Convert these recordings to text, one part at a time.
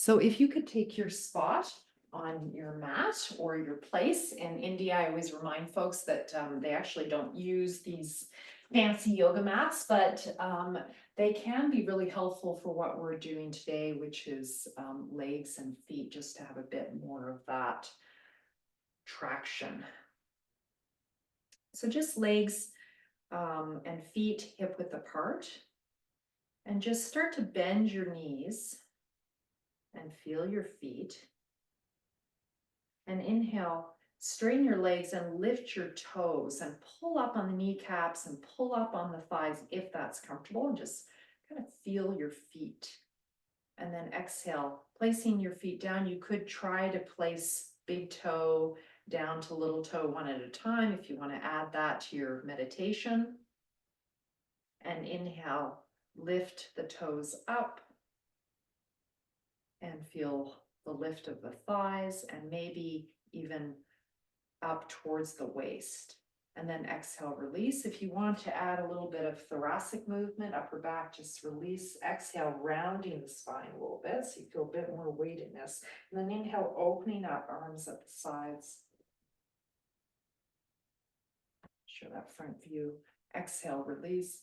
So if you could take your spot on your mat or your place. In India, I always remind folks that they actually don't use these fancy yoga mats, but they can be really helpful for what we're doing today, which is legs and feet, just to have a bit more of that traction. So just legs and feet hip width apart, and just start to bend your knees and feel your feet. And inhale, straighten your legs and lift your toes and pull up on the kneecaps and pull up on the thighs if that's comfortable, and just kind of feel your feet. And then exhale, placing your feet down. You could try to place big toe down to little toe one at a time if you want to add that to your meditation. And inhale, lift the toes up and feel the lift of the thighs and maybe even up towards the waist. And then exhale, release. If you want to add a little bit of thoracic movement, upper back, just release. Exhale, rounding the spine a little bit so you feel a bit more weightedness. And then inhale, opening up, arms at the sides. Show that front view. Exhale, release.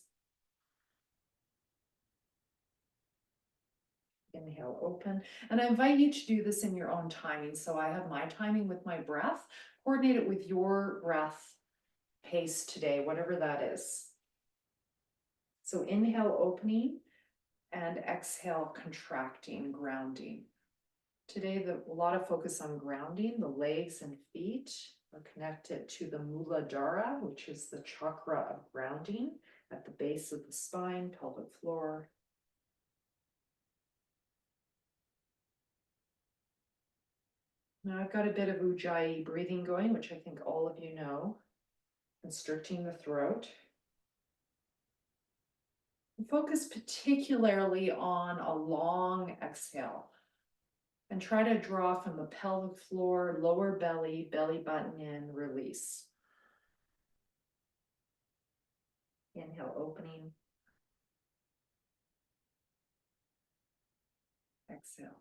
Inhale, open. And I invite you to do this in your own timing. So I have my timing with my breath. Coordinate it with your breath pace today, whatever that is. So inhale, opening, and exhale, contracting, grounding. Today, a lot of focus on grounding. The legs and feet are connected to the Muladhara, which is the chakra of grounding at the base of the spine, pelvic floor. Now I've got a bit of Ujjayi breathing going, which I think all of you know, constricting the throat. Focus particularly on a long exhale and try to draw from the pelvic floor, lower belly, belly button in, release. Inhale, opening. Exhale.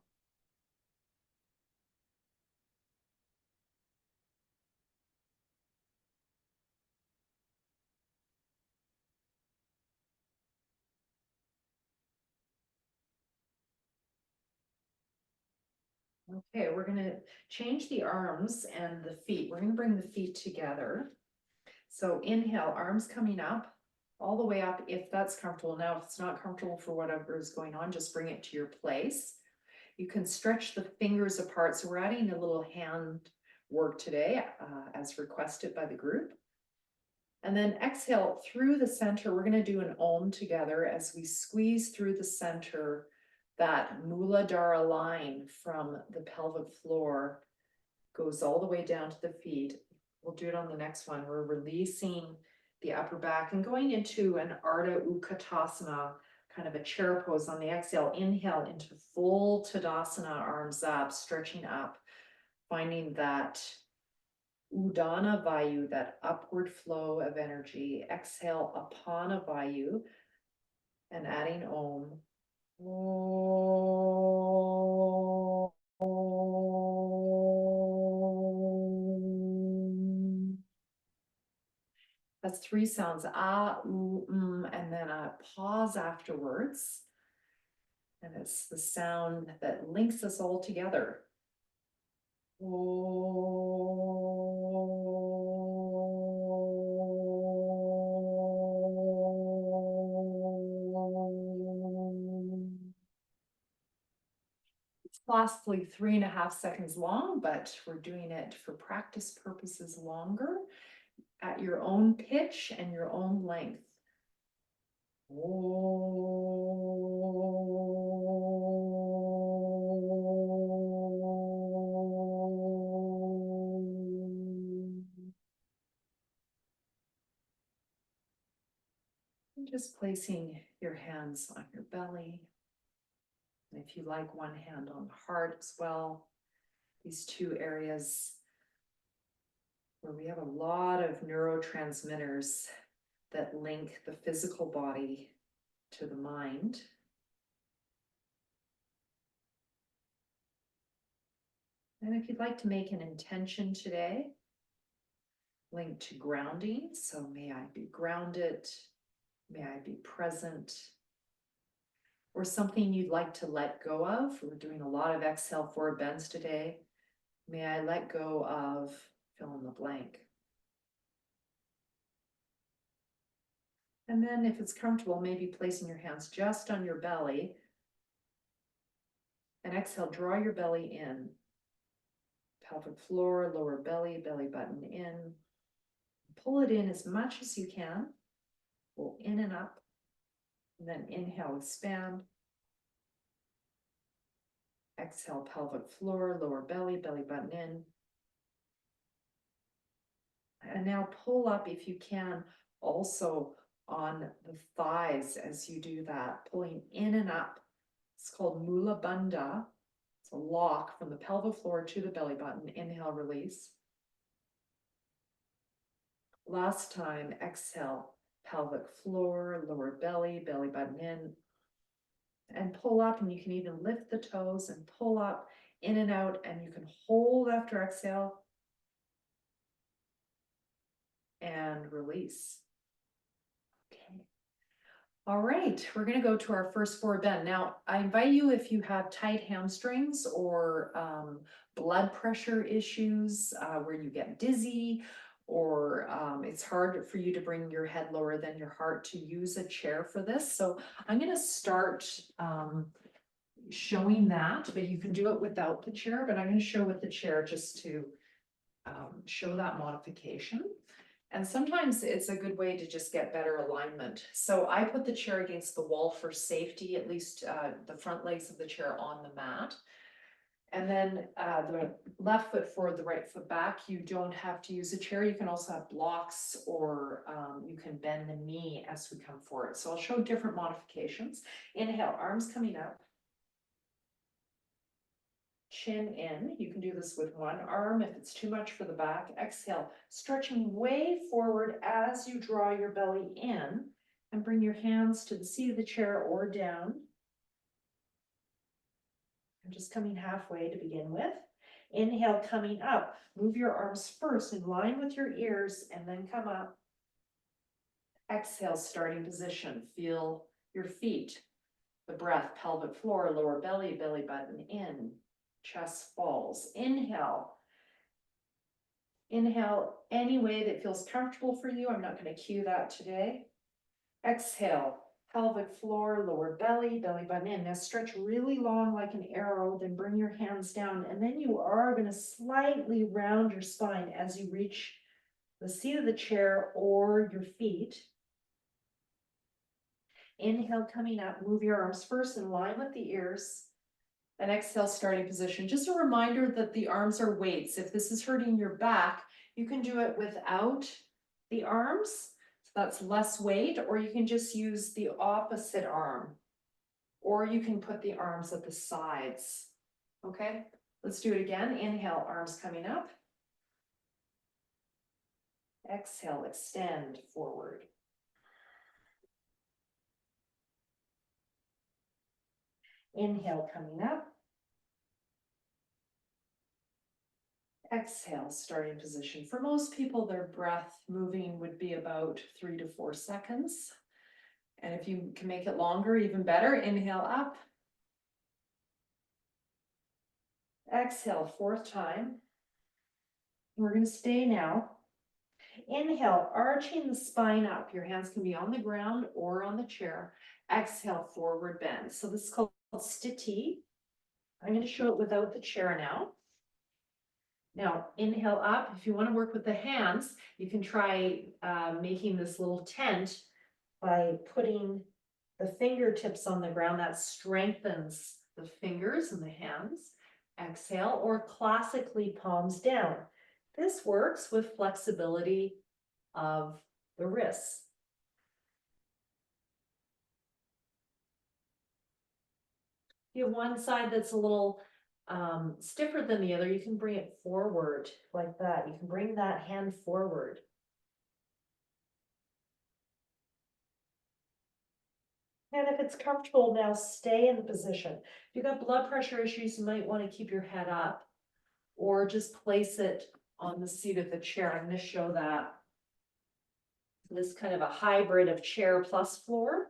Okay, we're going to change the arms and the feet. We're going to bring the feet together. So inhale, arms coming up, all the way up if that's comfortable. Now, if it's not comfortable for whatever is going on, just bring it to your place. You can stretch the fingers apart. So we're adding a little hand work today as requested by the group. And then exhale through the center. We're going to do an Om together as we squeeze through the center. That Muladhara line from the pelvic floor goes all the way down to the feet. We'll do it on the next one. We're releasing the upper back and going into an Ardha Utkatasana, kind of a chair pose on the exhale. Inhale into full Tadasana, arms up, stretching up, finding that Udana Vayu, that upward flow of energy. Exhale, Apana Vayu, and adding Om. That's three sounds, ah, ooh, and then a pause afterwards. And it's the sound that links us all together. It's classically 3.5 seconds long, but we're doing it for practice purposes longer at your own pitch and your own length. And just placing your hands on your belly. And if you like, one hand on the heart as well. These two areas where we have a lot of neurotransmitters that link the physical body to the mind. And if you'd like to make an intention today, linked to grounding, so may I be grounded, may I be present, or something you'd like to let go of. We're doing a lot of exhale forward bends today. May I let go of, fill in the blank. And then if it's comfortable, maybe placing your hands just on your belly. And exhale, draw your belly in. Pelvic floor, lower belly, belly button in. Pull it in as much as you can. Pull in and up. And then inhale, expand. Exhale, pelvic floor, lower belly, belly button in. And now pull up if you can, also on the thighs as you do that, pulling in and up. It's called Mula Bandha. It's a lock from the pelvic floor to the belly button. Inhale, release. Last time, exhale, pelvic floor, lower belly, belly button in. And pull up, and you can even lift the toes and pull up, in and out, and you can hold after exhale. And release. Okay. All right, we're going to go to our first forward bend. Now, I invite you, if you have tight hamstrings or blood pressure issues where you get dizzy, or it's hard for you to bring your head lower than your heart, to use a chair for this. So I'm going to start showing that, but you can do it without the chair, but I'm going to show with the chair just to show that modification. And sometimes it's a good way to just get better alignment. So I put the chair against the wall for safety, at least the front legs of the chair on the mat. And then the left foot forward, the right foot back. You don't have to use a chair. You can also have blocks, or you can bend the knee as we come forward. So I'll show different modifications. Inhale, arms coming up. Chin in. You can do this with one arm if it's too much for the back. Exhale, stretching way forward as you draw your belly in, and bring your hands to the seat of the chair or down. I'm just coming halfway to begin with. Inhale, coming up. Move your arms first in line with your ears, and then come up. Exhale, starting position. Feel your feet, the breath, pelvic floor, lower belly, belly button in. Chest falls. Inhale. Inhale any way that feels comfortable for you. I'm not going to cue that today. Exhale. Pelvic floor, lower belly, belly button in. Now stretch really long like an arrow, then bring your hands down. And then you are going to slightly round your spine as you reach the seat of the chair or your feet. Inhale, coming up. Move your arms first in line with the ears. And exhale, starting position. Just a reminder that the arms are weights. If this is hurting your back, you can do it without the arms. So that's less weight, or you can just use the opposite arm, or you can put the arms at the sides. Okay, let's do it again. Inhale, arms coming up. Exhale, extend forward. Inhale, coming up. Exhale, starting position. For most people, their breath moving would be about 3 to 4 seconds. And if you can make it longer, even better. Inhale up. Exhale, 4th time. We're going to stay now. Inhale, arching the spine up. Your hands can be on the ground or on the chair. Exhale, forward bend. So this is called Stiti. I'm going to show it without the chair now. Now, inhale up. If you want to work with the hands, you can try making this little tent by putting the fingertips on the ground. That strengthens the fingers and the hands. Exhale, or classically palms down. This works with flexibility of the wrists. If you have one side that's a little stiffer than the other, you can bring it forward like that. You can bring that hand forward. And if it's comfortable now, stay in the position. If you've got blood pressure issues, you might want to keep your head up. or just place it on the seat of the chair. I'm going to show that. This kind of a hybrid of chair plus floor,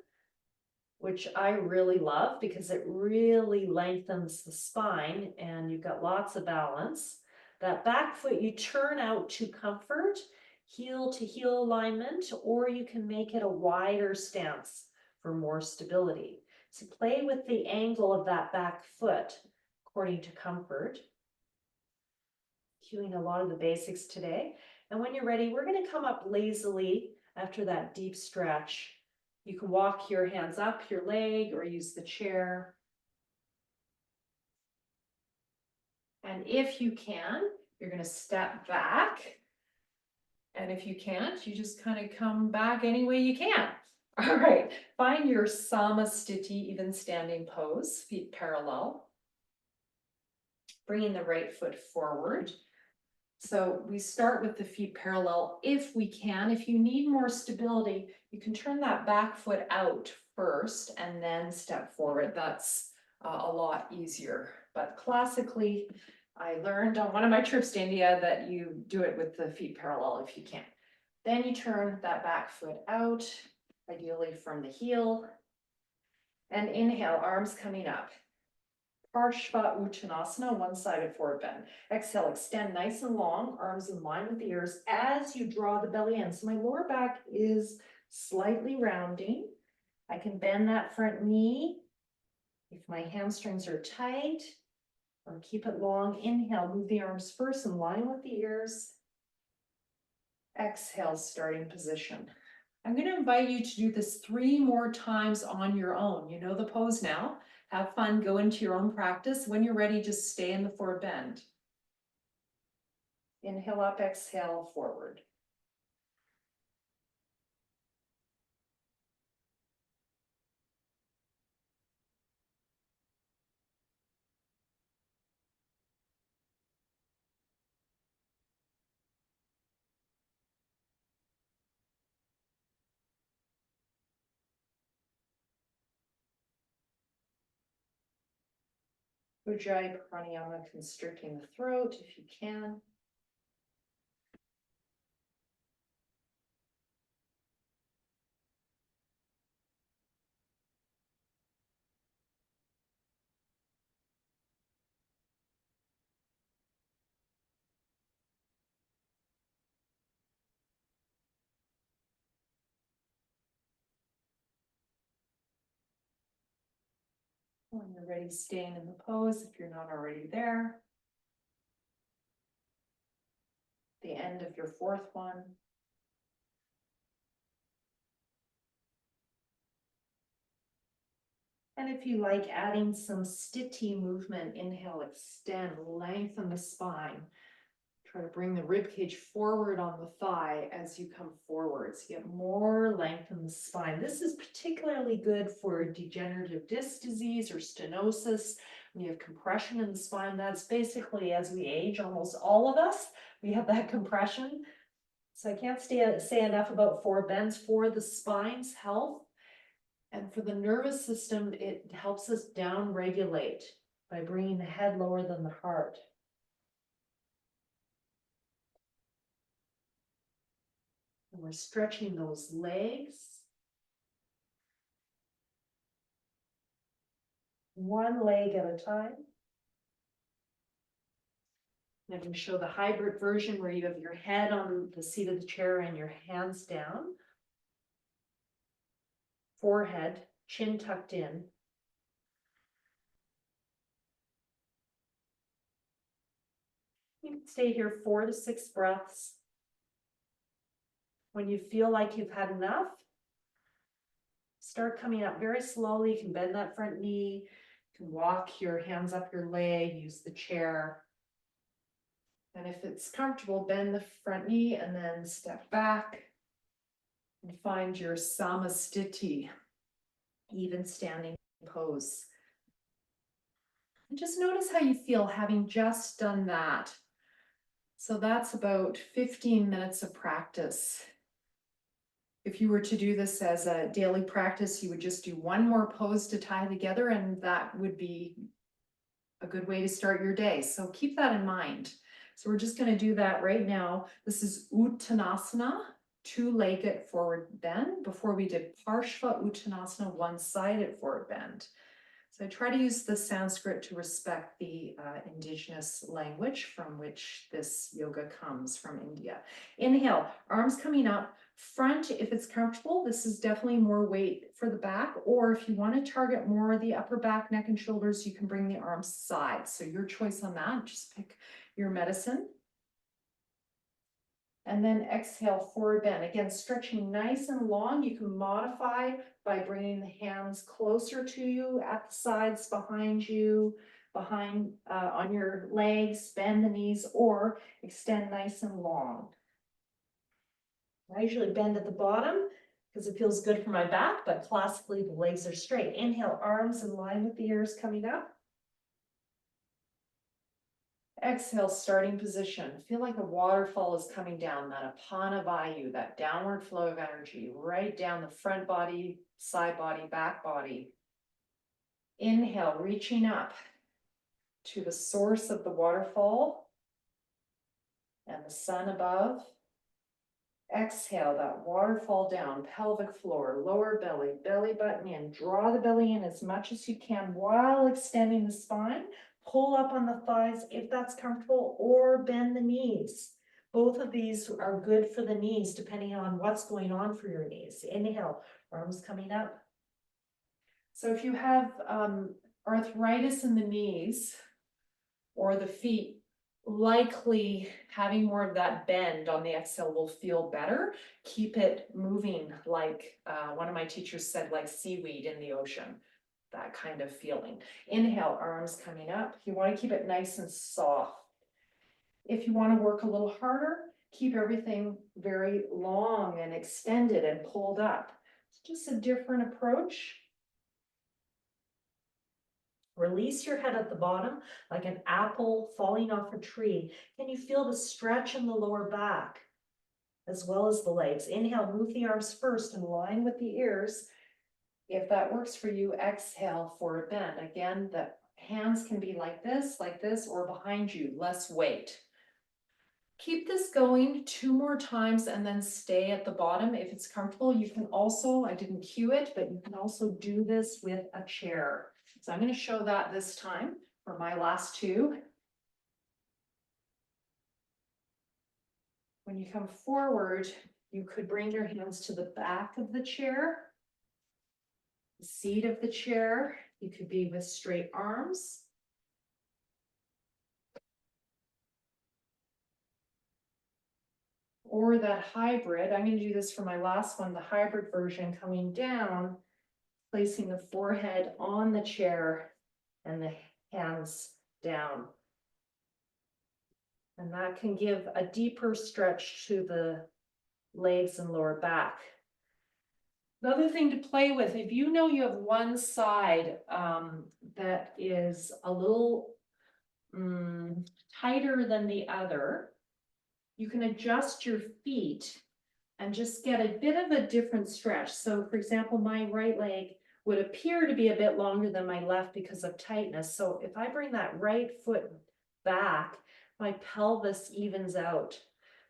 which I really love because it really lengthens the spine and you've got lots of balance. That back foot you turn out to comfort, heel to heel alignment, or you can make it a wider stance for more stability. So play with the angle of that back foot according to comfort. Cueing a lot of the basics today. And when you're ready, we're going to come up lazily after that deep stretch. You can walk your hands up your leg or use the chair. And if you can, you're going to step back. And if you can't, you just kind of come back any way you can. All right, find your asana-s, even standing pose, feet parallel. Bringing the right foot forward. So we start with the feet parallel if we can. If you need more stability, you can turn that back foot out first and then step forward. That's a lot easier. But classically, I learned on one of my trips to India that you do it with the feet parallel if you can. Then you turn that back foot out, ideally from the heel. And inhale, arms coming up. Parshva one-sided forward bend. Exhale, extend nice and long, arms in line with the ears as you draw the belly in. So my lower back is slightly rounding. I can bend that front knee if my hamstrings are tight, or keep it long. Inhale, move the arms first in line with the ears. Exhale, starting position. I'm going to invite you to do this 3 more times on your own. You know the pose now. Have fun, go into your own practice. When you're ready, just stay in the forward bend. Inhale up, exhale, forward. Ujjayi pranayama, constricting the throat if you can. When you're ready, staying in the pose if you're not already there. The end of your 4th one. And if you like adding some sthiti movement, inhale, extend, lengthen the spine. Try to bring the rib cage forward on the thigh as you come forward. So you get more length in the spine. This is particularly good for degenerative disc disease or stenosis. When you have compression in the spine, that's basically as we age, almost all of us, we have that compression. So I can't say enough about forward bends for the spine's health. And for the nervous system, it helps us down regulate by bringing the head lower than the heart. And we're stretching those legs. One leg at a time. I'm going to show the hybrid version where you have your head on the seat of the chair and your hands down. Forehead, chin tucked in. You can stay here 4 to 6 breaths. When you feel like you've had enough, start coming up very slowly. You can bend that front knee. You can walk your hands up your leg, use the chair. And if it's comfortable, bend the front knee and then step back and find your samasthiti, even standing pose. And just notice how you feel having just done that. So that's about 15 minutes of practice. If you were to do this as a daily practice, you would just do 1 more pose to tie together, and that would be a good way to start your day. So keep that in mind. So we're just going to do that right now. This is Uttanasana, two-legged forward bend. Before we did Parshva Uttanasana, one-sided forward bend. So I try to use the Sanskrit to respect the indigenous language from which this yoga comes from India. Inhale, arms coming up, front if it's comfortable. This is definitely more weight for the back, or if you want to target more of the upper back, neck, and shoulders, you can bring the arms side. So your choice on that, just pick your medicine. And then exhale, forward bend. Again, stretching nice and long. You can modify by bringing the hands closer to you at the sides, behind you, behind on your legs, bend the knees, or extend nice and long. I usually bend at the bottom because it feels good for my back, but classically the legs are straight. Inhale, arms in line with the ears coming up. Exhale, starting position. Feel like a waterfall is coming down, that apana vayu, that downward flow of energy, right down the front body, side body, back body. Inhale, reaching up to the source of the waterfall and the sun above. Exhale, that waterfall down, pelvic floor, lower belly, belly button in. Draw the belly in as much as you can while extending the spine. Pull up on the thighs if that's comfortable, or bend the knees. Both of these are good for the knees, depending on what's going on for your knees. Inhale, arms coming up. So if you have arthritis in the knees or the feet, likely having more of that bend on the exhale will feel better. Keep it moving like one of my teachers said, like seaweed in the ocean. That kind of feeling. Inhale, arms coming up. You want to keep it nice and soft. If you want to work a little harder, keep everything very long and extended and pulled up. It's just a different approach. Release your head at the bottom like an apple falling off a tree. Can you feel the stretch in the lower back as well as the legs? Inhale, move the arms first in line with the ears. If that works for you, exhale, forward bend. Again, the hands can be like this, or behind you, less weight. Keep this going 2 more times and then stay at the bottom. If it's comfortable, you can also, I didn't cue it, but you can also do this with a chair. So I'm going to show that this time for my last 2. When you come forward, you could bring your hands to the back of the chair, the seat of the chair. You could be with straight arms. Or that hybrid. I'm going to do this for my last one, the hybrid version, coming down, placing the forehead on the chair and the hands down. And that can give a deeper stretch to the legs and lower back. Another thing to play with, if you know you have one side that is a little tighter than the other, you can adjust your feet and just get a bit of a different stretch. So for example, my right leg would appear to be a bit longer than my left because of tightness. So if I bring that right foot back, my pelvis evens out.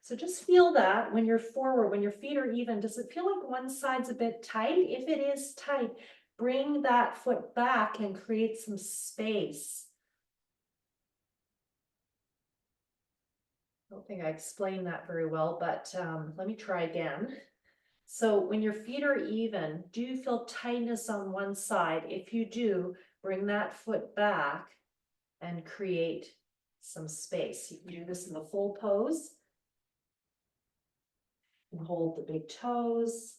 So just feel that when you're forward, when your feet are even, does it feel like one side's a bit tight? If it is tight, bring that foot back and create some space. I don't think I explained that very well, but let me try again. So when your feet are even, do you feel tightness on one side? If you do, bring that foot back and create some space. You can do this in the full pose. And hold the big toes.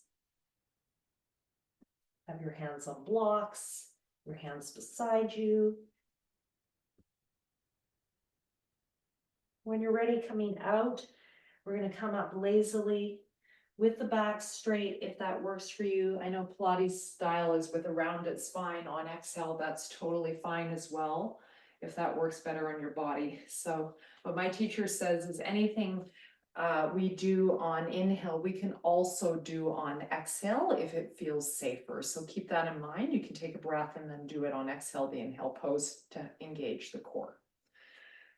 Have your hands on blocks, your hands beside you. When you're ready, coming out, we're going to come up lazily with the back straight if that works for you. I know Pilates style is with a rounded spine on exhale. That's totally fine as well, if that works better on your body. So what my teacher says is anything we do on inhale, we can also do on exhale if it feels safer. So keep that in mind. You can take a breath and then do it on exhale, the inhale pose to engage the core.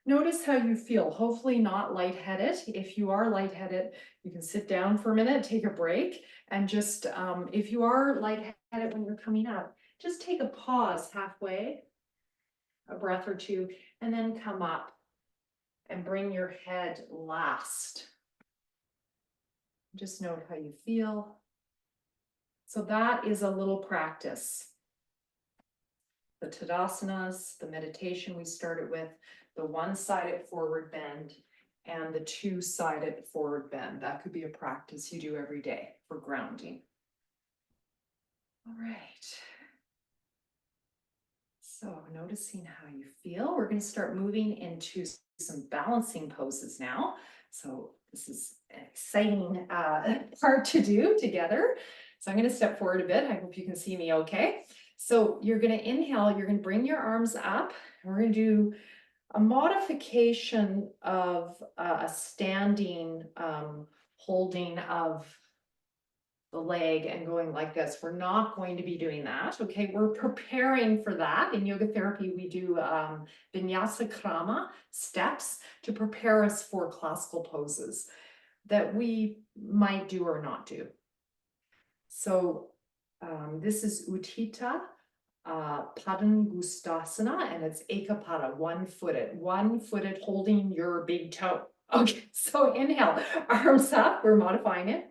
Notice how you feel, hopefully not lightheaded. If you are lightheaded, you can sit down for a minute, take a break, and just, if you are lightheaded when you're coming up, just take a pause halfway, a breath or two, and then come up and bring your head last. Just note how you feel. So that is a little practice. The Tadasana-s, the meditation we started with, the one-sided forward bend, and the two-sided forward bend. That could be a practice you do every day for grounding. All right. So noticing how you feel, we're going to start moving into some balancing poses now. So this is an exciting part to do together. So I'm going to step forward a bit. I hope you can see me okay. So you're going to inhale, you're going to bring your arms up. And we're going to do a modification of a standing holding of the leg and going like this. We're not going to be doing that. Okay, we're preparing for that. In yoga therapy, we do vinyasa krama steps to prepare us for classical poses that we might do or not do. So this is Utthita Padangusthasana, and it's Ekapada, one-footed holding your big toe. Okay, so inhale, arms up, we're modifying it.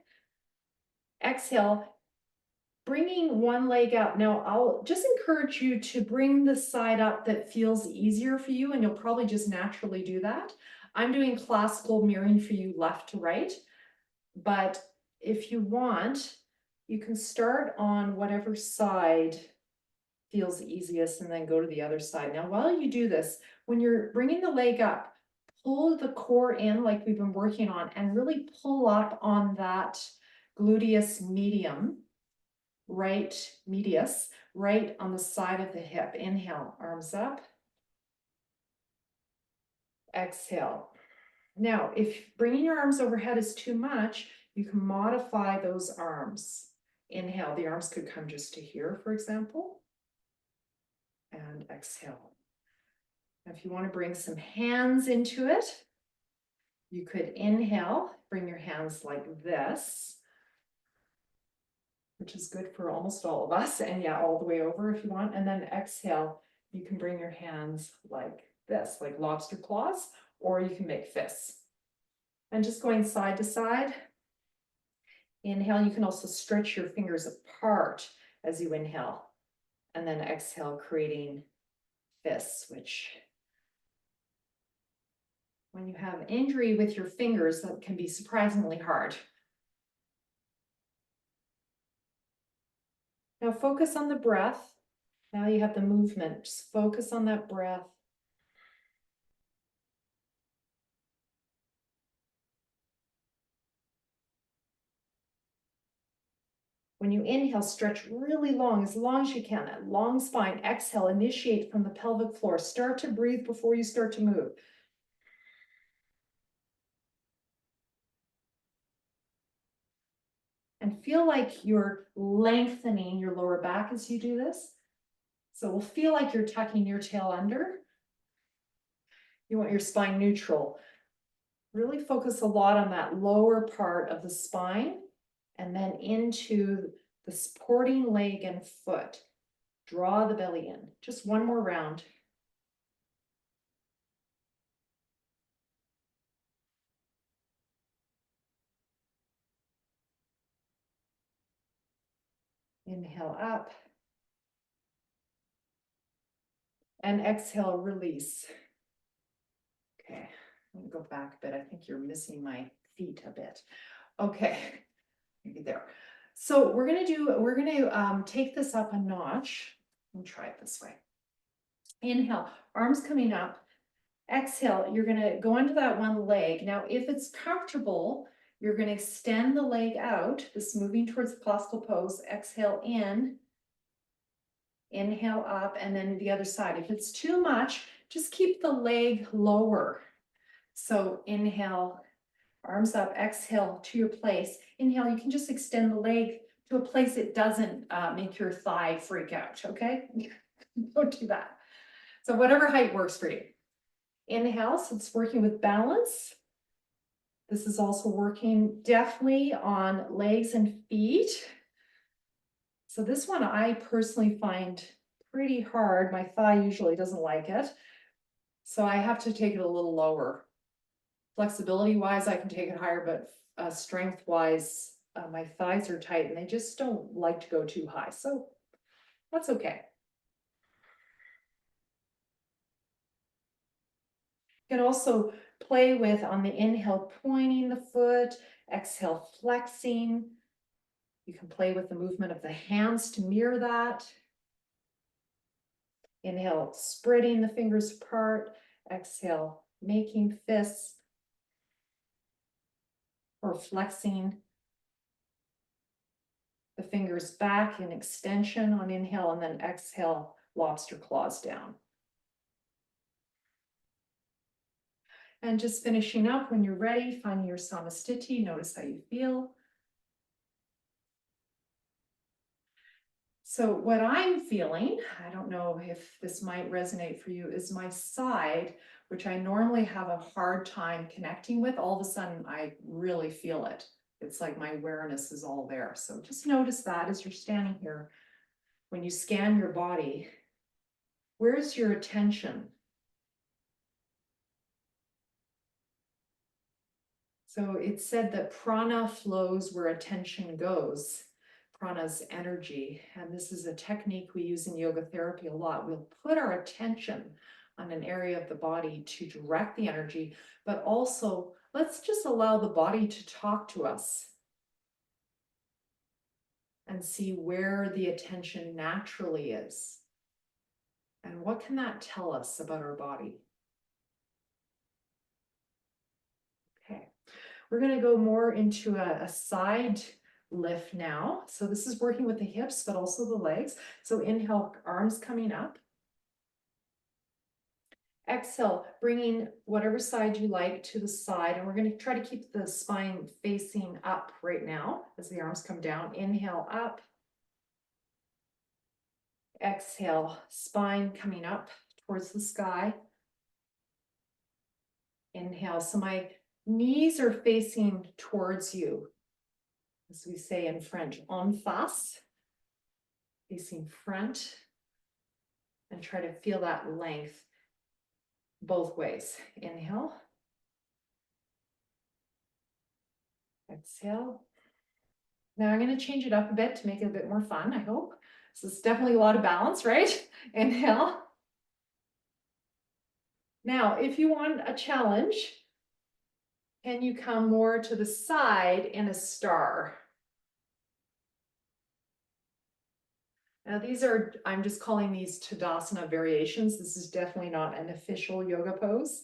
Exhale, bringing one leg up. Now, I'll just encourage you to bring the side up that feels easier for you, and you'll probably just naturally do that. I'm doing classical mirroring for you left to right, but if you want, you can start on whatever side feels easiest and then go to the other side. Now, while you do this, when you're bringing the leg up, pull the core in like we've been working on and really pull up on that gluteus medium, medius, right on the side of the hip. Inhale, arms up. Exhale. Now, if bringing your arms overhead is too much, you can modify those arms. Inhale, the arms could come just to here, for example. And exhale. Now, if you want to bring some hands into it, you could inhale, bring your hands like this, which is good for almost all of us. And yeah, all the way over if you want. And then exhale, you can bring your hands like this, like lobster claws, or you can make fists. And just going side to side. Inhale, you can also stretch your fingers apart as you inhale. And then exhale, creating fists, which when you have injury with your fingers, that can be surprisingly hard. Now focus on the breath. Now you have the movement. Just focus on that breath. When you inhale, stretch really long as you can. That long spine. Exhale, initiate from the pelvic floor. Start to breathe before you start to move. And feel like you're lengthening your lower back as you do this. So we'll feel like you're tucking your tail under. You want your spine neutral. Really focus a lot on that lower part of the spine and then into the supporting leg and foot. Draw the belly in. Just one more round. Inhale up. And exhale, release. Okay, I'm gonna go back a bit. I think you're missing my feet a bit. Okay, maybe there. So we're gonna take this up a notch. Let me try it this way. Inhale, arms coming up. Exhale, you're gonna go into that one leg. Now, if it's comfortable, you're gonna extend the leg out, this moving towards the classical pose. Exhale in. Inhale up, and then the other side. If it's too much, just keep the leg lower. So inhale, Arms up, exhale to your place. Inhale, you can just extend the leg to a place it doesn't make your thigh freak out, okay? Don't do that. So whatever height works for you. Inhale, so it's working with balance. This is also working definitely on legs and feet. So this one I personally find pretty hard. My thigh usually doesn't like it. So I have to take it a little lower. Flexibility wise, I can take it higher, but strength wise, my thighs are tight and they just don't like to go too high. So that's okay. You can also play with, on the inhale, pointing the foot, exhale, flexing. You can play with the movement of the hands to mirror that. Inhale, spreading the fingers apart. Exhale, making fists or flexing the fingers back in extension on inhale, and then exhale, lobster claws down. And just finishing up, when you're ready, finding your samastiti, notice how you feel. So what I'm feeling, I don't know if this might resonate for you, is my side, which I normally have a hard time connecting with. All of a sudden, I really feel it. It's like my awareness is all there. So just notice that as you're standing here. When you scan your body, where's your attention? So it's said that prana flows where attention goes. Prana's energy. And this is a technique we use in yoga therapy a lot. We'll put our attention on an area of the body to direct the energy, but also let's just allow the body to talk to us and see where the attention naturally is. And what can that tell us about our body? Okay, we're going to go more into a side lift now. So this is working with the hips, but also the legs. So inhale, arms coming up. Exhale, bringing whatever side you like to the side. And we're going to try to keep the spine facing up right now as the arms come down. Inhale up. Exhale, spine coming up towards the sky. Inhale, so my knees are facing towards you. As we say in French, en face, facing front, and try to feel that length both ways. Inhale. Exhale. Now I'm going to change it up a bit to make it a bit more fun, I hope. So it's definitely a lot of balance, right? Inhale. Now, if you want a challenge, can you come more to the side in a star? Now these are, I'm just calling these Tadasana variations. This is definitely not an official yoga pose.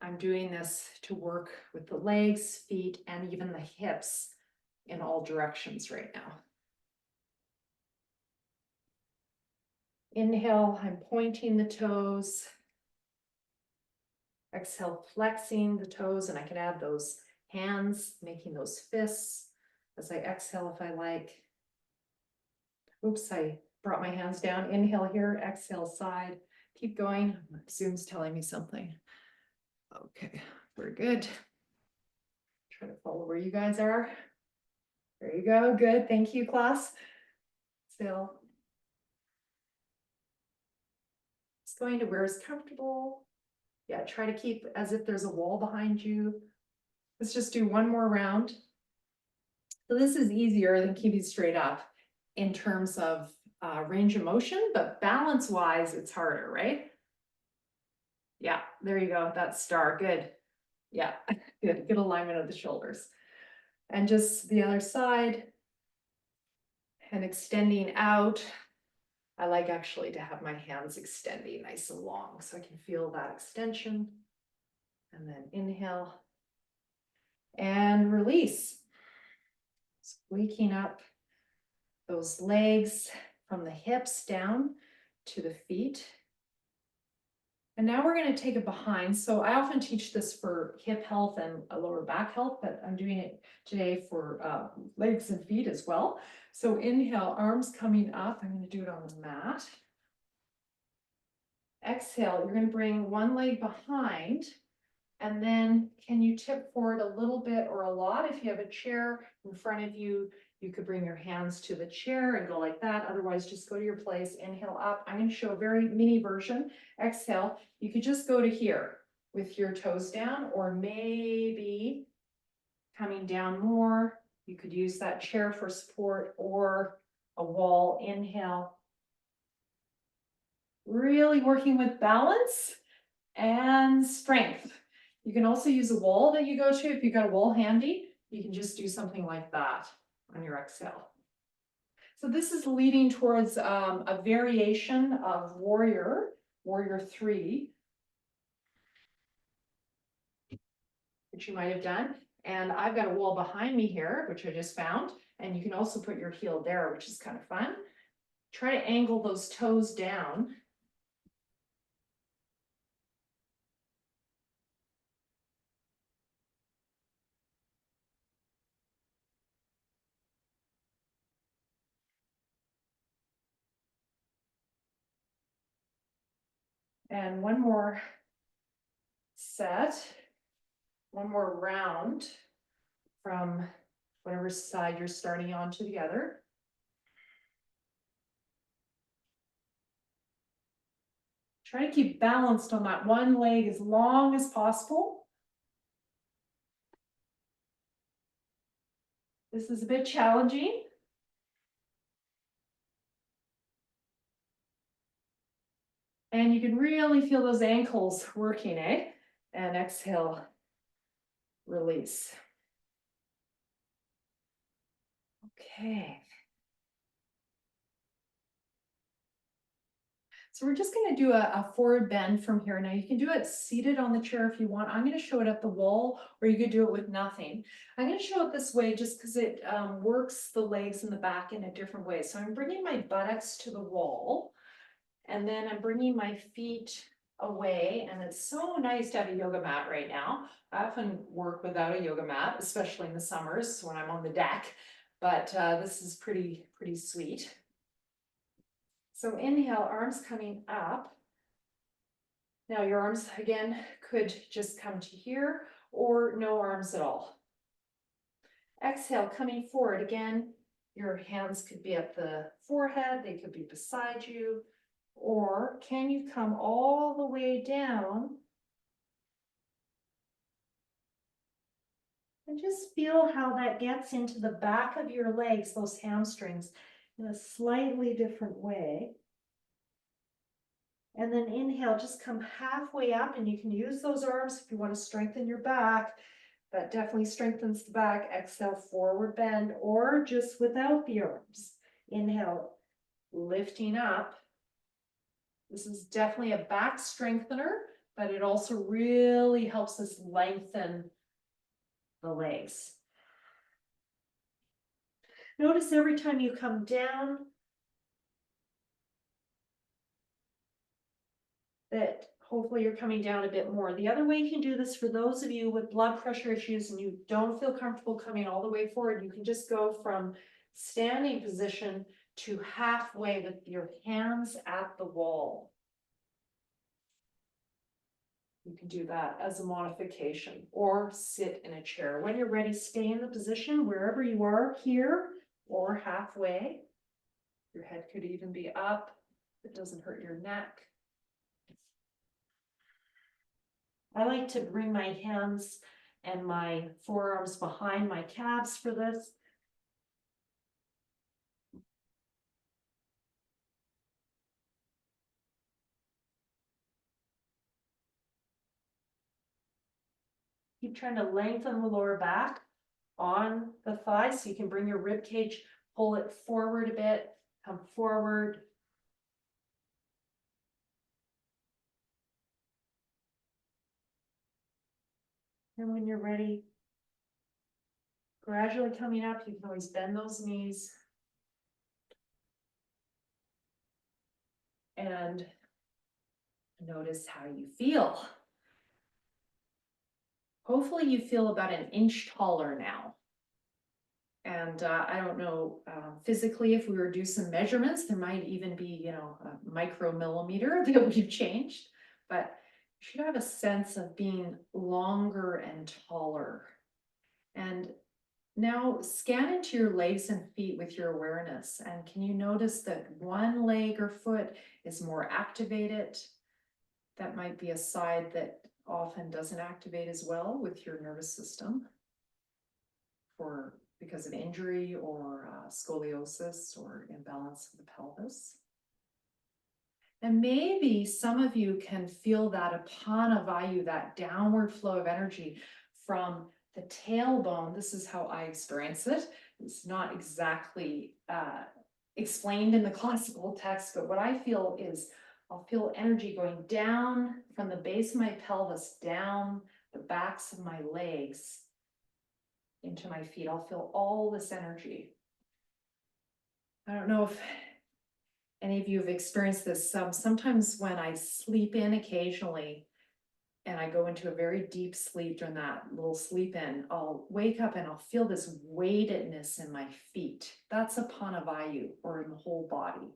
I'm doing this to work with the legs, feet, and even the hips in all directions right now. Inhale, I'm pointing the toes. Exhale, flexing the toes, and I can add those hands, making those fists as I exhale if I like. Oops, I brought my hands down. Inhale here, exhale side. Keep going. Zoom's telling me something. Okay, we're good. Try to follow where you guys are. There you go. Good. Thank you, class. Still. Just going to where is comfortable. Yeah, try to keep as if there's a wall behind you. Let's just do one more round. So this is easier than keeping straight up in terms of range of motion, but balance wise, it's harder, right? Yeah, there you go. That's star. Good. Yeah, good. Good alignment of the shoulders. And just the other side and extending out. I like actually to have my hands extending nice and long so I can feel that extension. And then inhale and release. So waking up those legs from the hips down to the feet. And now we're gonna take it behind. So I often teach this for hip health and lower back health, but I'm doing it today for legs and feet as well. So inhale, arms coming up. I'm gonna do it on the mat. Exhale, you're gonna bring one leg behind. And then can you tip forward a little bit or a lot? If you have a chair in front of you, you could bring your hands to the chair and go like that. Otherwise, just go to your place, inhale up. I'm going to show a very mini version. Exhale, you could just go to here with your toes down, or maybe coming down more. You could use that chair for support or a wall. Inhale. Really working with balance and strength. You can also use a wall that you go to. If you've got a wall handy, you can just do something like that on your exhale. So this is leading towards a variation of warrior 3, which you might have done. And I've got a wall behind me here, which I just found. And you can also put your heel there, which is kind of fun. Try to angle those toes down. And one more set, one more round from whatever side you're starting on together. Try to keep balanced on that one leg as long as possible. This is a bit challenging. And you can really feel those ankles working, eh? And exhale, release. Okay. So we're just going to do a forward bend from here. Now you can do it seated on the chair if you want. I'm going to show it at the wall, or you could do it with nothing. I'm going to show it this way just because it works the legs and the back in a different way. So I'm bringing my buttocks to the wall, and then I'm bringing my feet away. And it's so nice to have a yoga mat right now. I often work without a yoga mat, especially in the summers when I'm on the deck. But this is pretty sweet. So inhale, arms coming up. Now your arms again could just come to here or no arms at all. Exhale, coming forward again. Your hands could be at the forehead, they could be beside you, or can you come all the way down and just feel how that gets into the back of your legs, those hamstrings, in a slightly different way. And then inhale, just come halfway up, and you can use those arms if you want to strengthen your back. That definitely strengthens the back. Exhale, forward bend, or just without the arms. Inhale, lifting up. This is definitely a back strengthener, but it also really helps us lengthen the legs. Notice every time you come down that hopefully you're coming down a bit more. The other way you can do this, for those of you with blood pressure issues and you don't feel comfortable coming all the way forward, you can just go from standing position to halfway with your hands at the wall. You can do that as a modification, or sit in a chair. When you're ready, stay in the position wherever you are, here or halfway. Your head could even be up. It doesn't hurt your neck. I like to bring my hands and my forearms behind my calves for this. Keep trying to lengthen the lower back on the thighs, so you can bring your rib cage, pull it forward a bit, come forward. And when you're ready, gradually coming up, you can always bend those knees. And Notice how you feel. Hopefully you feel about an inch taller now. And I don't know, physically, if we were to do some measurements, there might even be, you know, a micromillimeter that we've changed, but you should have a sense of being longer and taller. And now scan into your legs and feet with your awareness. And can you notice that one leg or foot is more activated? That might be a side that often doesn't activate as well with your nervous system because of injury or scoliosis or imbalance of the pelvis. And maybe some of you can feel that apana vayu, that downward flow of energy from the tailbone. This is how I experience it. It's not exactly explained in the classical text, but what I feel is I'll feel energy going down from the base of my pelvis, down the backs of my legs, into my feet. I'll feel all this energy. I don't know if any of you have experienced this. Sometimes when I sleep in occasionally, and I go into a very deep sleep during that little sleep in, I'll wake up and I'll feel this weightedness in my feet. That's a panavayu, or in the whole body.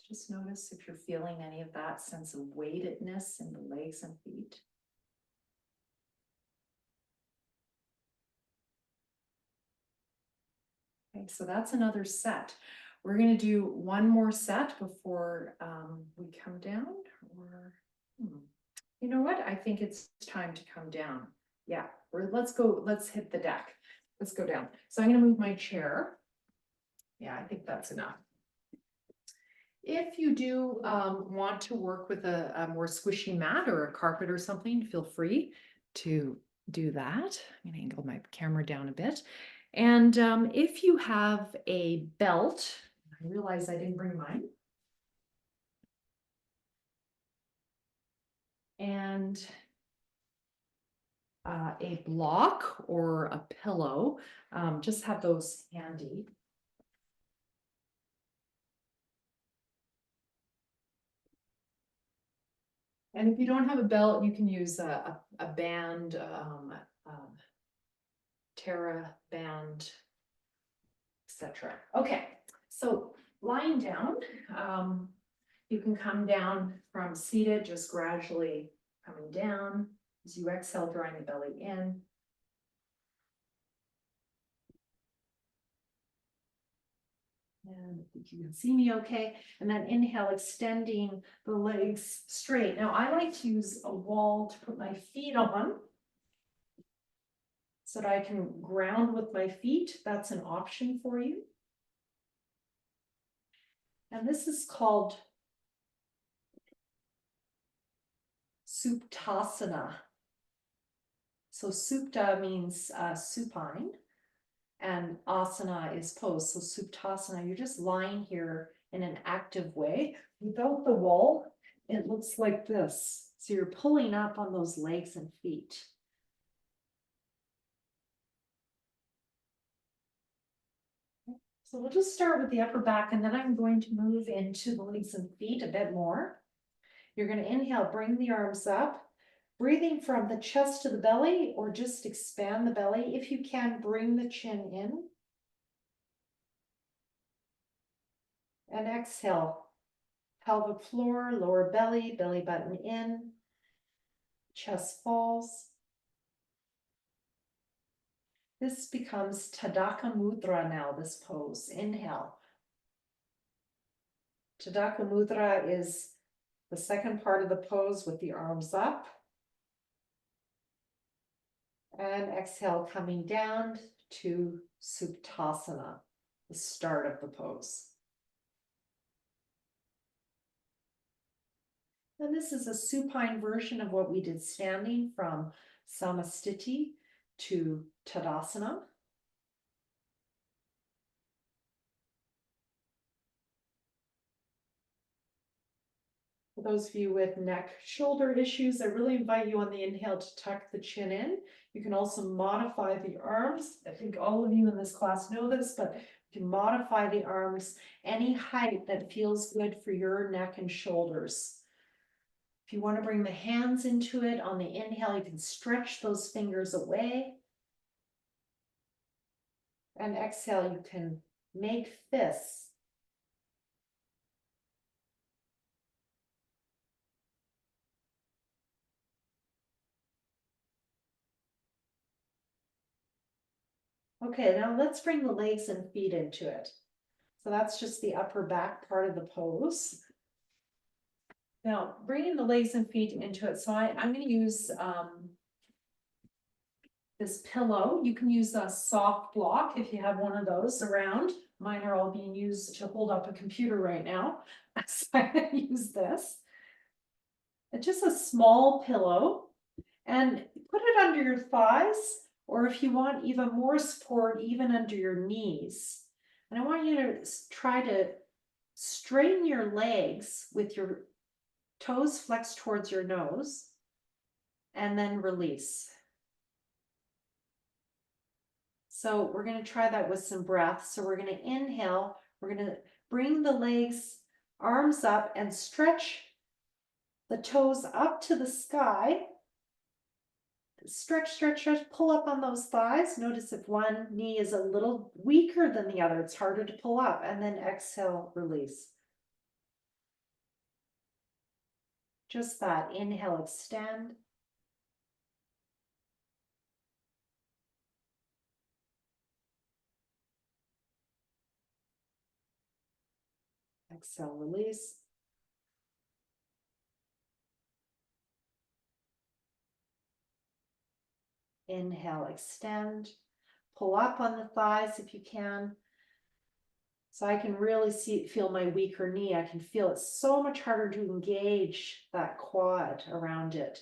Just notice if you're feeling any of that sense of weightedness in the legs and feet. Okay, so that's another set. We're going to do one more set before we come down. Or you know what? I think it's time to come down. Yeah, let's go. Let's hit the deck. Let's go down. So I'm going to move my chair. Yeah, I think that's enough. If you do want to work with a more squishy mat or a carpet or something, feel free to do that. I'm going to angle my camera down a bit. And if you have a belt, I realize I didn't bring mine. And a block or a pillow, just have those handy. And if you don't have a belt, you can use a band, Terra band, etc. Okay, so lying down, you can come down from seated, just gradually coming down as you exhale, drawing the belly in. And I think you can see me okay. And then inhale, extending the legs straight. Now I like to use a wall to put my feet on so that I can ground with my feet. That's an option for you. And this is called suptasana. So supta means supine, and asana is pose. So suptasana, you're just lying here in an active way. Without the wall, it looks like this. So you're pulling up on those legs and feet. So we'll just start with the upper back, and then I'm going to move into the legs and feet a bit more. You're going to inhale, bring the arms up, breathing from the chest to the belly, or just expand the belly. If you can, bring the chin in. And exhale, pelvic floor, lower belly, belly button in, chest falls. This becomes Tadaka Mudra now, this pose. Inhale. Tadaka Mudra is the second part of the pose with the arms up. And exhale, coming down to Suptasana, the start of the pose. And this is a supine version of what we did standing from Samastiti to Tadasana. For those of you with neck, shoulder issues, I really invite you on the inhale to tuck the chin in. You can also modify the arms. I think all of you in this class know this, but you can modify the arms any height that feels good for your neck and shoulders. If you want to bring the hands into it, on the inhale, you can stretch those fingers away. And exhale, you can make fists. Okay, now let's bring the legs and feet into it. So that's just the upper back part of the pose. Now, bringing the legs and feet into it. So I'm going to use this pillow. You can use a soft block if you have one of those around. Mine are all being used to hold up a computer right now. So I'm going to use this. It's just a small pillow, and put it under your thighs, or if you want even more support, even under your knees. And I want you to try to straighten your legs with your toes flexed towards your nose, and then release. So we're going to try that with some breath. So we're going to inhale, we're going to bring the legs, arms up, and stretch the toes up to the sky. Stretch, stretch, stretch, pull up on those thighs. Notice if one knee is a little weaker than the other, it's harder to pull up. And then exhale, release. Just that. Inhale, extend. Exhale, release. Inhale, extend. Pull up on the thighs if you can. So I can really feel my weaker knee. I can feel it's so much harder to engage that quad around it.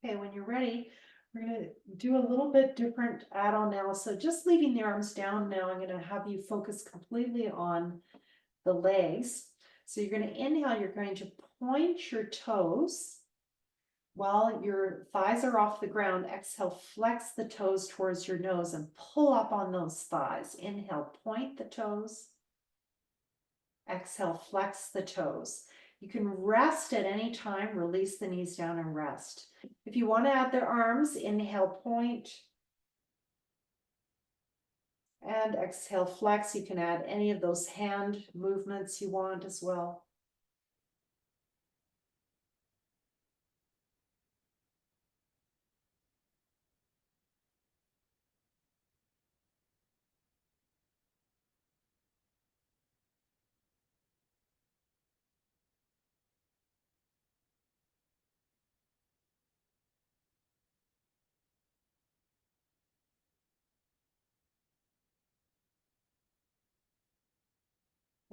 Okay, when you're ready, we're going to do a little bit different add-on now. So just leaving the arms down now, I'm going to have you focus completely on the legs. So you're going to inhale, you're going to point your toes while your thighs are off the ground. Exhale, flex the toes towards your nose and pull up on those thighs. Inhale, point the toes. Exhale, flex the toes. You can rest at any time, release the knees down and rest. If you want to add the arms, inhale, point. And exhale, flex. You can add any of those hand movements you want as well.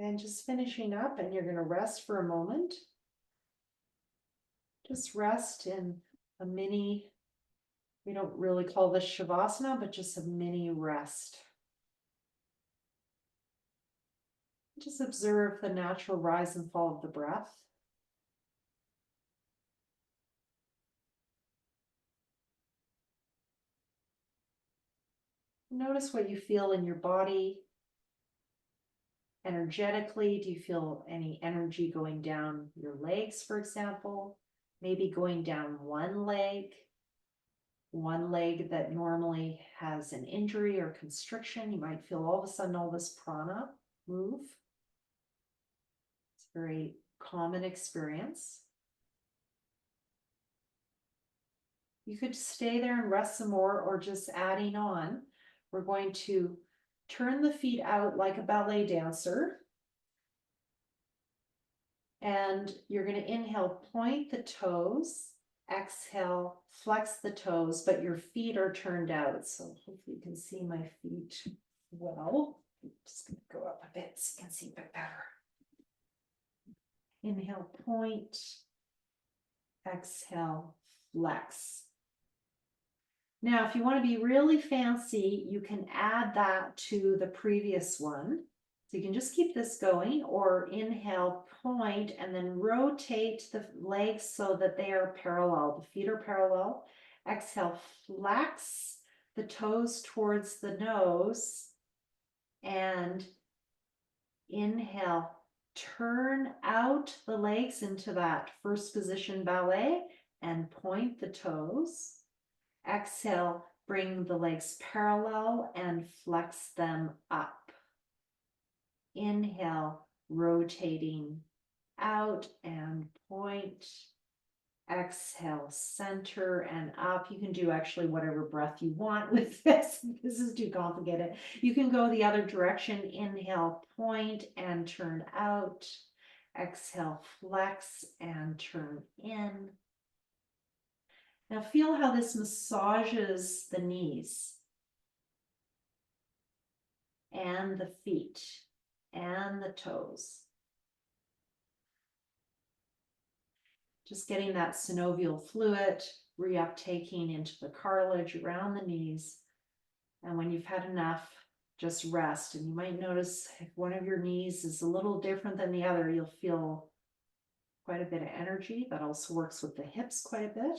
And just finishing up, and you're going to rest for a moment. Just rest in a mini, we don't really call this Shavasana, but just a mini rest. Just observe the natural rise and fall of the breath. Notice what you feel in your body. Energetically, do you feel any energy going down your legs, for example? Maybe going down one leg that normally has an injury or constriction. You might feel all of a sudden all this prana move. It's a very common experience. You could stay there and rest some more, or just adding on. We're going to turn the feet out like a ballet dancer. And you're going to inhale, point the toes, exhale, flex the toes, but your feet are turned out. So hopefully you can see my feet well. I'm just going to go up a bit so you can see a bit better. Inhale, point, exhale, flex. Now, if you want to be really fancy, you can add that to the previous one. So you can just keep this going, or inhale, point, and then rotate the legs so that they are parallel. The feet are parallel. Exhale, flex the toes towards the nose, and inhale, turn out the legs into that first position ballet and point the toes. Exhale, bring the legs parallel and flex them up. Inhale, rotating out and point. Exhale, center and up. You can do actually whatever breath you want with this. This is too complicated. You can go the other direction. Inhale, point and turn out. Exhale, flex and turn in. Now feel how this massages the knees and the feet and the toes. Just getting that synovial fluid reuptaking into the cartilage around the knees. And when you've had enough, just rest. And you might notice if one of your knees is a little different than the other, you'll feel quite a bit of energy. That also works with the hips quite a bit.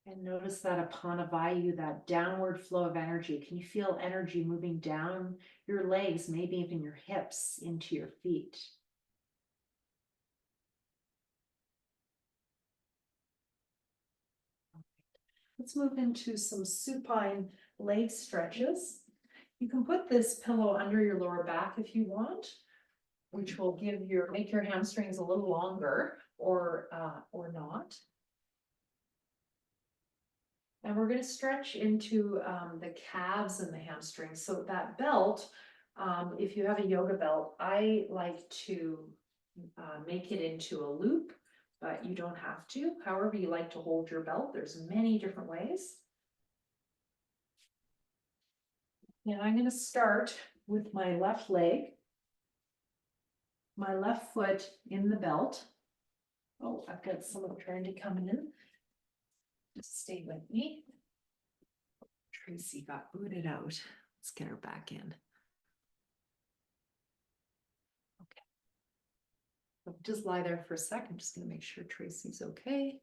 And notice that Apanavayu, that downward flow of energy. Can you feel energy moving down your legs, maybe even your hips into your feet? Let's move into some supine leg stretches. You can put this pillow under your lower back if you want, which will make your hamstrings a little longer, or not. And we're going to stretch into the calves and the hamstrings. So that belt, if you have a yoga belt, I like to make it into a loop, but you don't have to. However you like to hold your belt, there's many different ways. And I'm going to start with my left leg, my left foot in the belt. Oh, I've got someone trying to come in. Just stay with me. Tracy got booted out. Let's get her back in. Okay. So just lie there for a sec. I'm just going to make sure Tracy's okay.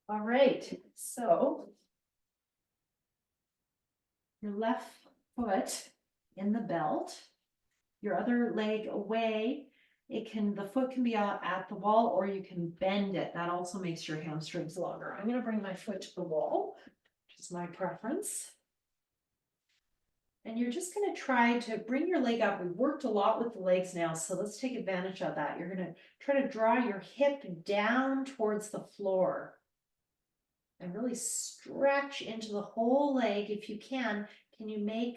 All right. So your left foot in the belt, your other leg away. The foot can be at the wall, or you can bend it. That also makes your hamstrings longer. I'm going to bring my foot to the wall, which is my preference. And you're just going to try to bring your leg up. We've worked a lot with the legs now, so let's take advantage of that. You're going to try to draw your hip down towards the floor and really stretch into the whole leg. If you can you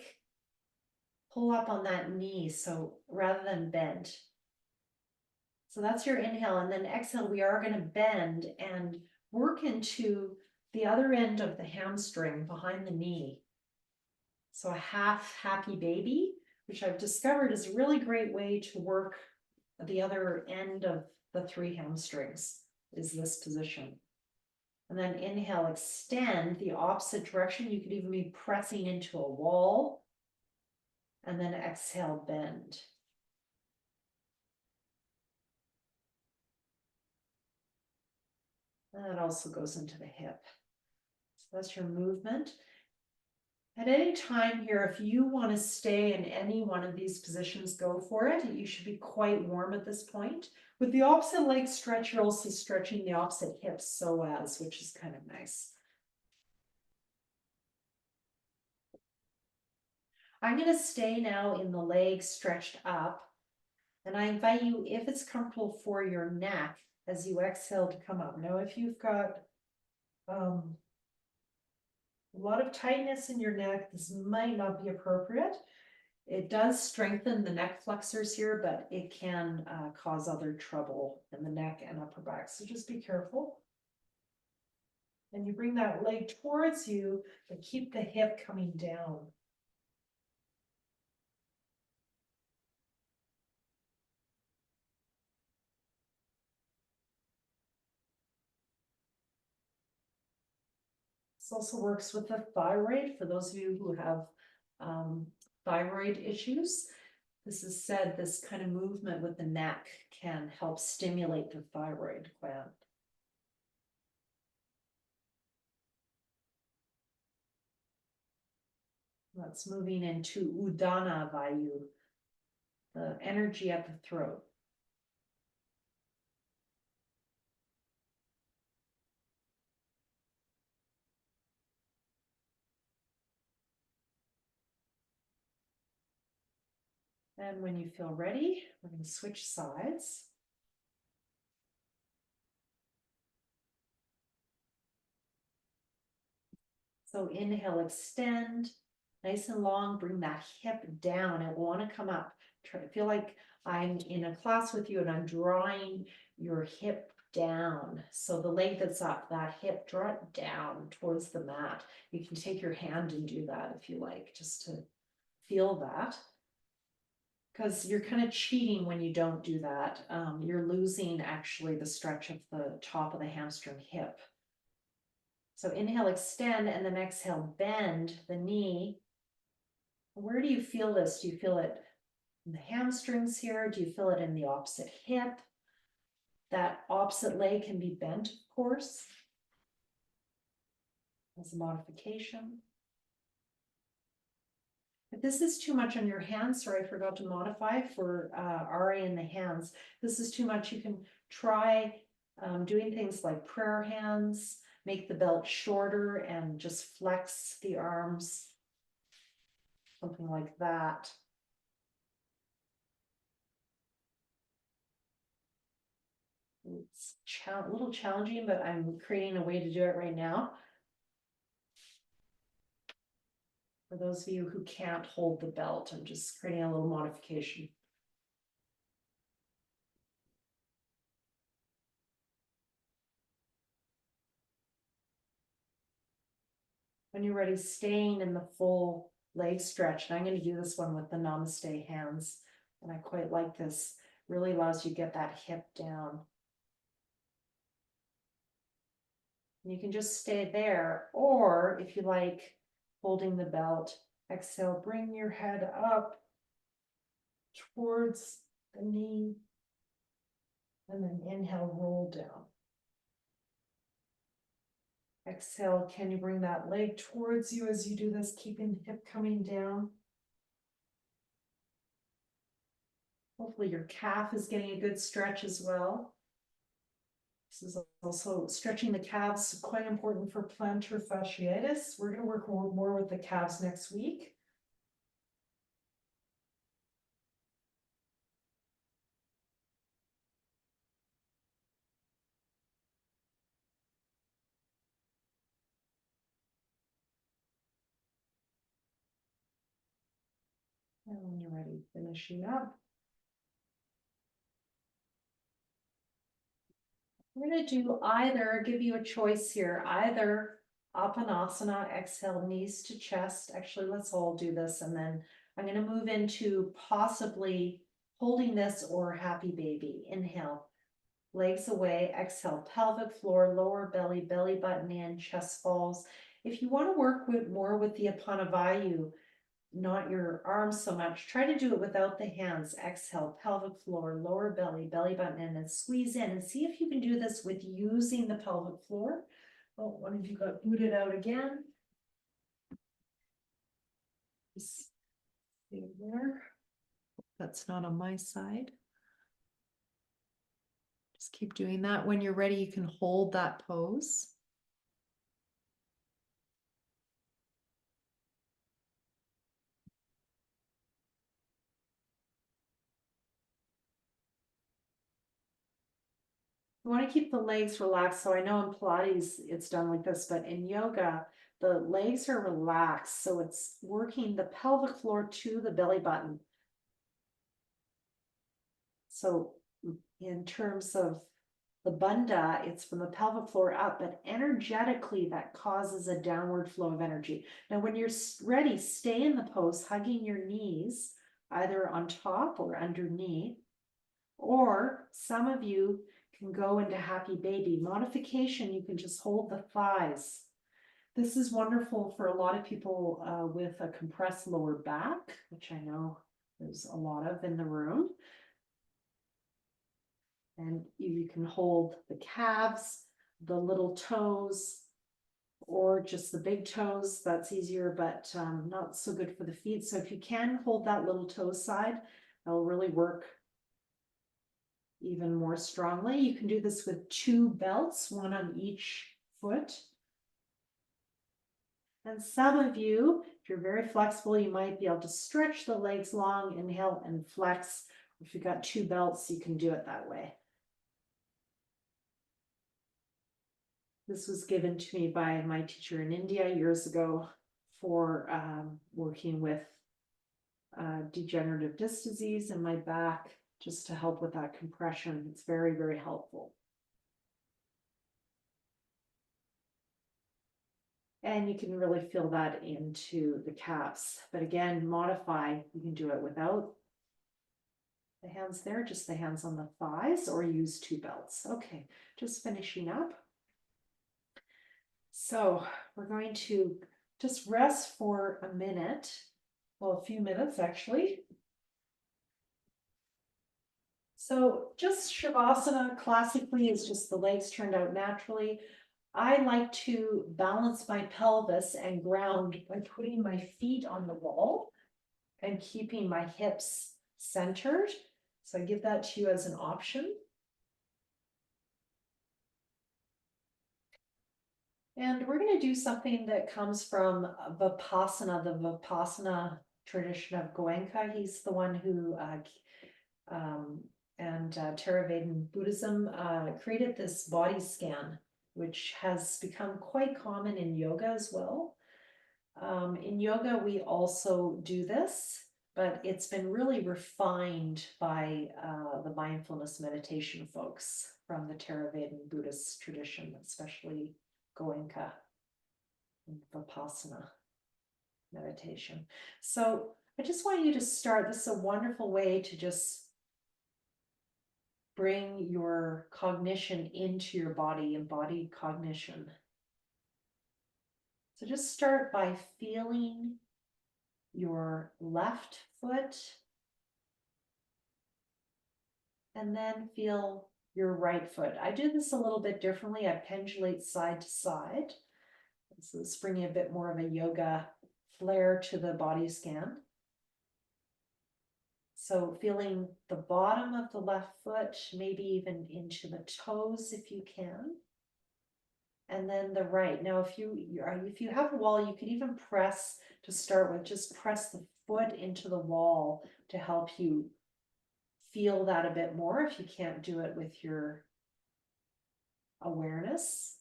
pull up on that knee, so rather than bend. So that's your inhale, and then exhale, we are going to bend and work into the other end of the hamstring behind the knee. So a half happy baby, which I've discovered is a really great way to work the other end of the three hamstrings, is this position. And then inhale, extend the opposite direction. You could even be pressing into a wall. And then exhale, bend. And that also goes into the hip. So that's your movement. At any time here, if you want to stay in any one of these positions, go for it. You should be quite warm at this point. With the opposite leg stretch, you're also stretching the opposite hip psoas, which is kind of nice. I'm going to stay now in the leg stretched up. And I invite you, if it's comfortable for your neck, as you exhale, to come up. Now, if you've got a lot of tightness in your neck, this might not be appropriate. It does strengthen the neck flexors here, but it can cause other trouble in the neck and upper back. So just be careful. And you bring that leg towards you, but keep the hip coming down. This also works with the thyroid for those of you who have thyroid issues. This is said this kind of movement with the neck can help stimulate the thyroid gland. That's moving into Udana Vayu, the energy at the throat. And when you feel ready, we're going to switch sides. So inhale, extend, nice and long, bring that hip down. I want to come up. Try to feel like I'm in a class with you and I'm drawing your hip down. So the leg that's up, that hip, draw it down towards the mat. You can take your hand and do that if you like, just to feel that. Because you're kind of cheating when you don't do that. You're losing actually the stretch of the top of the hamstring hip. So inhale, extend, and then exhale, bend the knee. Where do you feel this? Do you feel it in the hamstrings here? Do you feel it in the opposite hip? That opposite leg can be bent, of course, as a modification. If this is too much on your hands, sorry, I forgot to modify for RA in the hands. If this is too much, you can try doing things like prayer hands, make the belt shorter and just flex the arms, something like that. It's a little challenging, but I'm creating a way to do it right now. For those of you who can't hold the belt, I'm just creating a little modification. When you're ready, staying in the full leg stretch. And I'm going to do this one with the namaste hands. And I quite like this. Really allows you to get that hip down. And you can just stay there. Or if you like, holding the belt, exhale, bring your head up towards the knee. And then inhale, roll down. Exhale, can you bring that leg towards you as you do this, keeping the hip coming down? Hopefully your calf is getting a good stretch as well. This is also stretching the calves, quite important for plantar fasciitis. We're going to work more with the calves next week. And when you're ready, finishing up. We're going to do either, give you a choice here, either up an asana, exhale, knees to chest. Actually, let's all do this. And then I'm going to move into possibly holding this or happy baby. Inhale, legs away, exhale, pelvic floor, lower belly, belly button in, chest falls. If you want to work more with the Apanavayu, not your arms so much, try to do it without the hands. Exhale, pelvic floor, lower belly, belly button in, and squeeze in. And see if you can do this with using the pelvic floor. Oh, one of you got booted out again. Just stay there. That's not on my side. Just keep doing that. When you're ready, you can hold that pose. You want to keep the legs relaxed. So I know in Pilates it's done like this, but in yoga, the legs are relaxed. So it's working the pelvic floor to the belly button. So in terms of the bandha, it's from the pelvic floor up, but energetically that causes a downward flow of energy. Now, when you're ready, stay in the pose, hugging your knees, either on top or underneath, or some of you can go into happy baby. Modification, you can just hold the thighs. This is wonderful for a lot of people with a compressed lower back, which I know there's a lot of in the room. And you can hold the calves, the little toes, or just the big toes. That's easier, but not so good for the feet. So if you can hold that little toe side, that'll really work even more strongly. You can do this with 2 belts, one on each foot. And some of you, if you're very flexible, you might be able to stretch the legs long, inhale and flex. If you've got 2 belts, you can do it that way. This was given to me by my teacher in India years ago for working with degenerative disc disease in my back, just to help with that compression. It's very, very helpful. And you can really feel that into the calves. But again, modify, you can do it without the hands there, just the hands on the thighs, or use 2 belts. Okay, just finishing up. So we're going to just rest for a minute, well, a few minutes actually. So just Shavasana classically is just the legs turned out naturally. I like to balance my pelvis and ground by putting my feet on the wall and keeping my hips centered. So I give that to you as an option. And we're going to do something that comes from Vipassana, the Vipassana tradition of Goenka. He's the one who, Theravada Buddhism created this body scan, which has become quite common in yoga as well. In yoga, we also do this, but it's been really refined by the mindfulness meditation folks from the Theravada Buddhist tradition, especially Goenka and Vipassana meditation. So I just want you to start. This is a wonderful way to just bring your cognition into your body, embodied cognition. So just start by feeling your left foot, and then feel your right foot. I do this a little bit differently. I pendulate side to side. So it's bringing a bit more of a yoga flair to the body scan. So feeling the bottom of the left foot, maybe even into the toes if you can. And then the right. Now, if you have a wall, you could even press to start with, just press the foot into the wall to help you feel that a bit more if you can't do it with your awareness.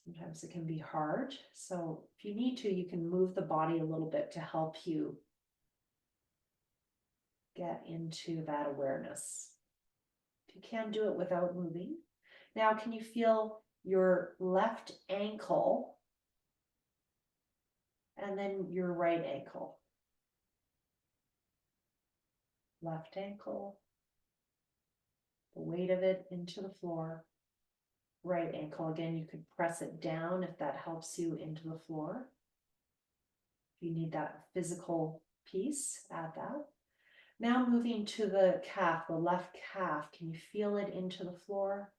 Sometimes it can be hard. So if you need to, you can move the body a little bit to help you get into that awareness. If you can do it without moving. Now, can you feel your left ankle and then your right ankle? Left ankle, the weight of it into the floor. Right ankle, again, you could press it down if that helps you into the floor. If you need that physical piece, add that. Now moving to the calf, the left calf, can you feel it into the floor?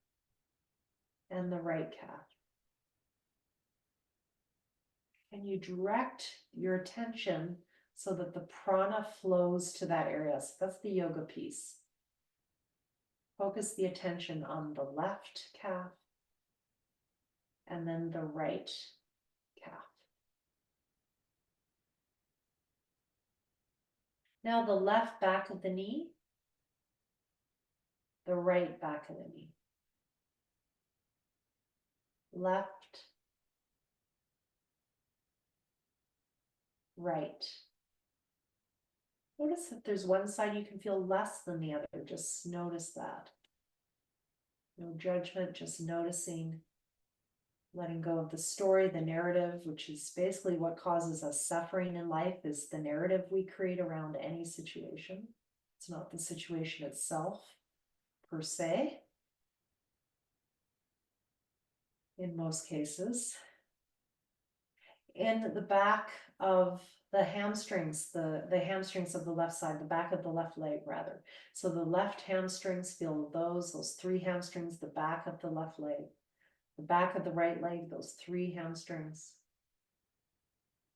And the right calf. Can you direct your attention so that the prana flows to that area? So that's the yoga piece. Focus the attention on the left calf and then the right calf. Now the left back of the knee, the right back of the knee. Left, right. Notice if there's one side you can feel less than the other. Just notice that. No judgment, just noticing, letting go of the story, the narrative, which is basically what causes us suffering in life, is the narrative we create around any situation. It's not the situation itself per se, in most cases. In the back of the hamstrings, the hamstrings of the left side, the back of the left leg rather. So the left hamstrings, feel those 3 hamstrings, the back of the left leg, the back of the right leg, those 3 hamstrings.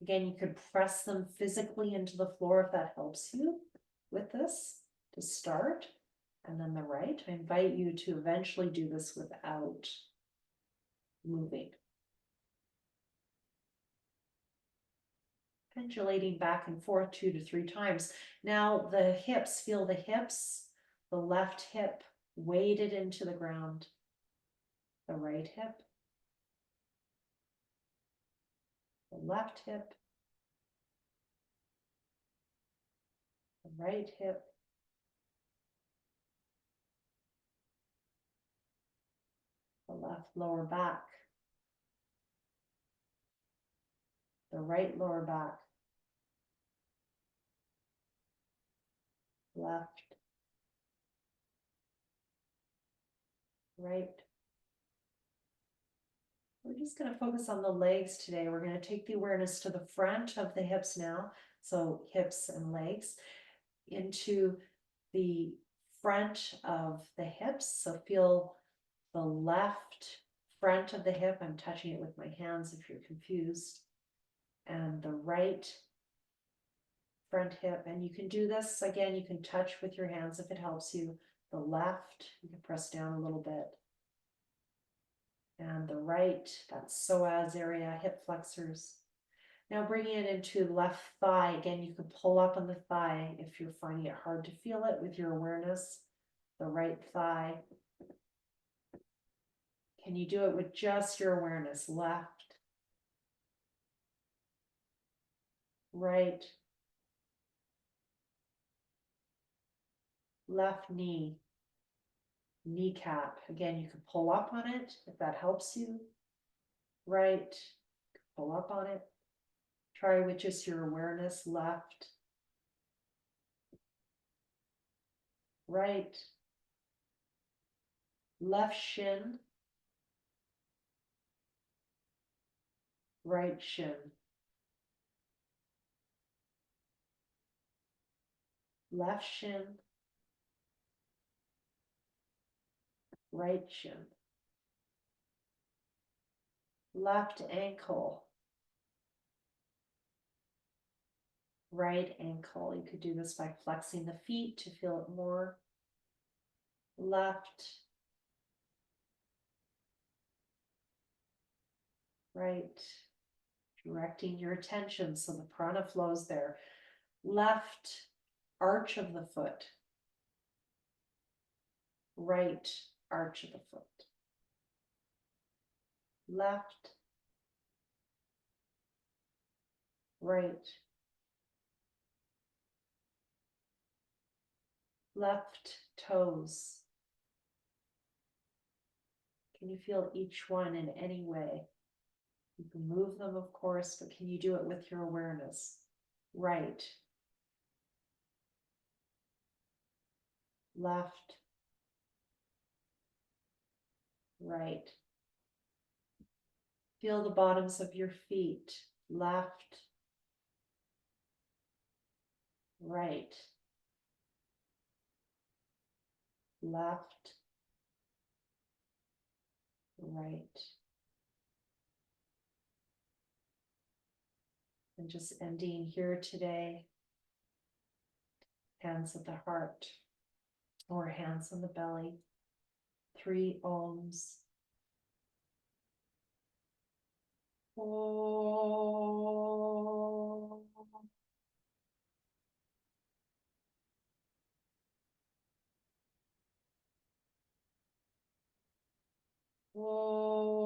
Again, you could press them physically into the floor if that helps you with this to start. And then the right, I invite you to eventually do this without moving. Pendulating back and forth 2 to 3 times. Now the hips, feel the hips, the left hip weighted into the ground, the right hip, the left hip, the right hip, the left lower back, the right lower back, left, right. We're just going to focus on the legs today. We're going to take the awareness to the front of the hips now. So hips and legs into the front of the hips. So feel the left front of the hip. I'm touching it with my hands if you're confused. And the right front hip. And you can do this again. You can touch with your hands if it helps you. The left, you can press down a little bit. And the right, that psoas area, hip flexors. Now bringing it into the left thigh. Again, you can pull up on the thigh if you're finding it hard to feel it with your awareness. The right thigh. Can you do it with just your awareness? Left, right, left knee, kneecap. Again, you can pull up on it if that helps you. Right, pull up on it. Try with just your awareness. Left, right, left shin, right shin, left shin, right shin, left ankle, right ankle. You could do this by flexing the feet to feel it more. Left, right, directing your attention so the prana flows there. Left arch of the foot, right arch of the foot, left, right, left toes. Can you feel each one in any way? You can move them, of course, but can you do it with your awareness? Right, left, right. Feel the bottoms of your feet, left, right, left, right. And just ending here today, hands at the heart or hands on the belly, 3 ohms. Om. Om.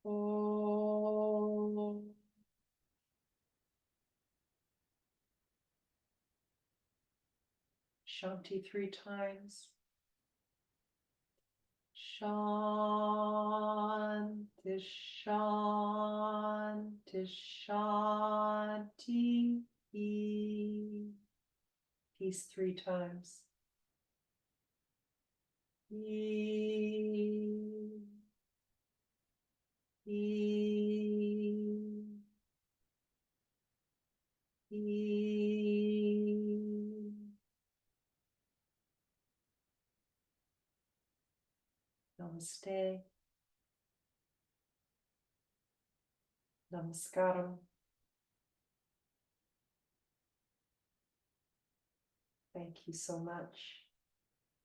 Om. Shanti 3 times. Shanti, Shanti, Shanti. Peace 3 times. Namaste. Namaskaram. Thank you so much.